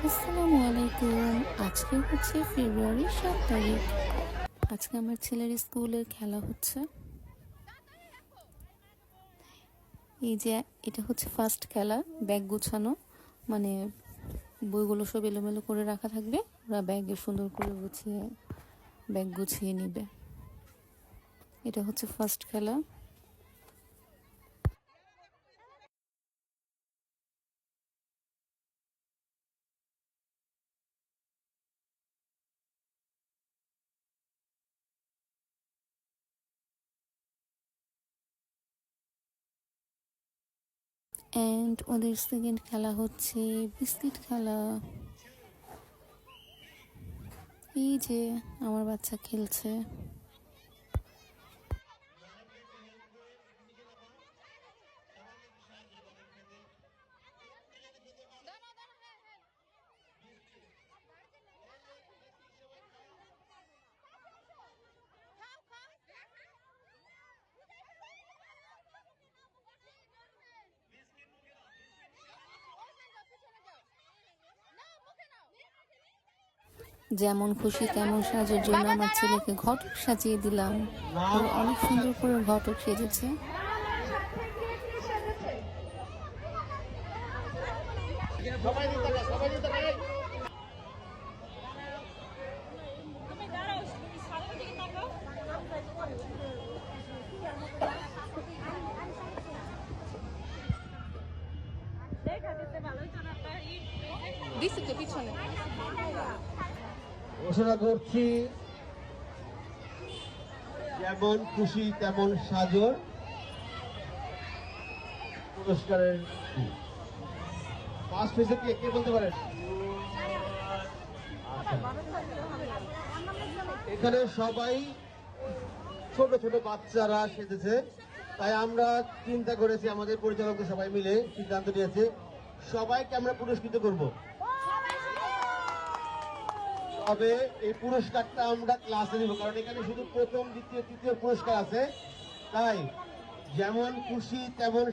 আসসালামু আলাইকুম। আজকে হচ্ছে ফেব্রুয়ারি 7 তারিখ। আজকে আমার ছেলের স্কুলের খেলা হচ্ছে। এই যে এটা হচ্ছে ফার্স্ট খেলা, ব্যাগ গুছানো, মানে বইগুলো সব এলোমেলো করে রাখা থাকবে, ওরা ব্যাগে সুন্দর করে গুছিয়ে ব্যাগ গুছিয়ে নিবে। এটা হচ্ছে ফার্স্ট খেলা। অ্যান্ড ওদের সেকেন্ড খেলা হচ্ছে বিস্কিট খেলা। এই যে আমার বাচ্চা খেলছে। যেমন খুশি তেমন সাজের জন্য আমার ছেলেকে ঘটক সাজিয়ে দিলাম। ও অনেক সুন্দর করে ঘটক সেজেছে। ঘোষণা করছি, যেমন খুশি তেমন সাজর পুরস্কারের ফার্স্ট হয়েছে কে বলতে পারেন? এখানে সবাই ছোট ছোট বাচ্চারা সেজেছে, তাই আমরা চিন্তা করেছি, আমাদের পরিচালকদের সবাই মিলে সিদ্ধান্ত নিয়েছে সবাইকে আমরা পুরস্কৃত করব। তবে এই পুরস্কারটা আমরা ক্লাসে দিব, কারণ এখানে শুধু প্রথম দ্বিতীয় তৃতীয় পুরস্কার আছে। তাই যেমন খুশি তেমন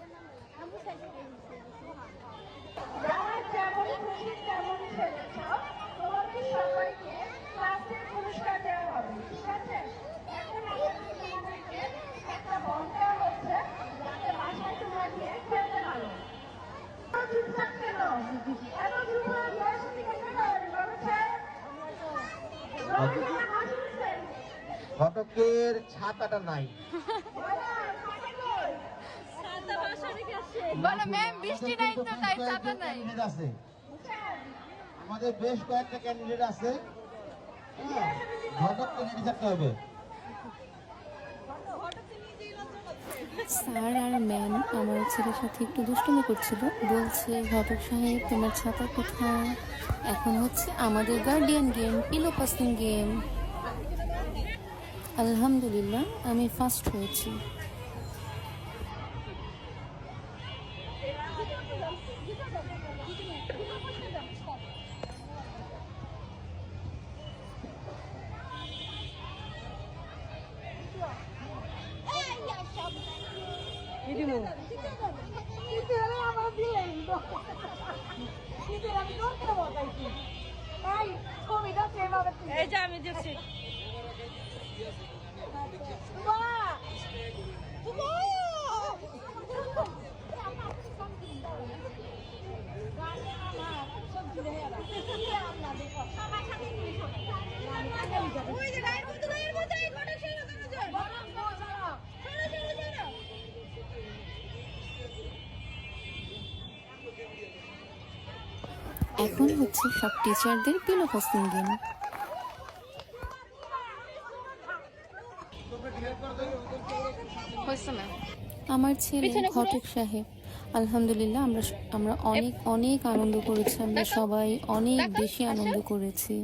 ঘটকের ছাতাটা নাই। আমাদের বেশ কয়েকটা ক্যান্ডিডেট আছে, ঘটককে রেডি থাকতে হবে। স্যার আর ম্যাম আমার ছেলের সাথে একটু দুষ্টুমি করছিল, বলছে ঘটক সাহেব তোমার ছাতা কোথায়। এখন হচ্ছে আমাদের guardian game, pillow passing game. আলহামদুলিল্লাহ আমি ফার্স্ট হয়েছি। এই যে আমি দেখছি এখন হচ্ছে সব টিচারদের পিলো পাসিং গেম। আমার ছেলে ঘটক সাহেব। আলহামদুলিল্লাহ আমরা অনেক অনেক আনন্দ করেছি, আমরা সবাই অনেক বেশি আনন্দ করেছি।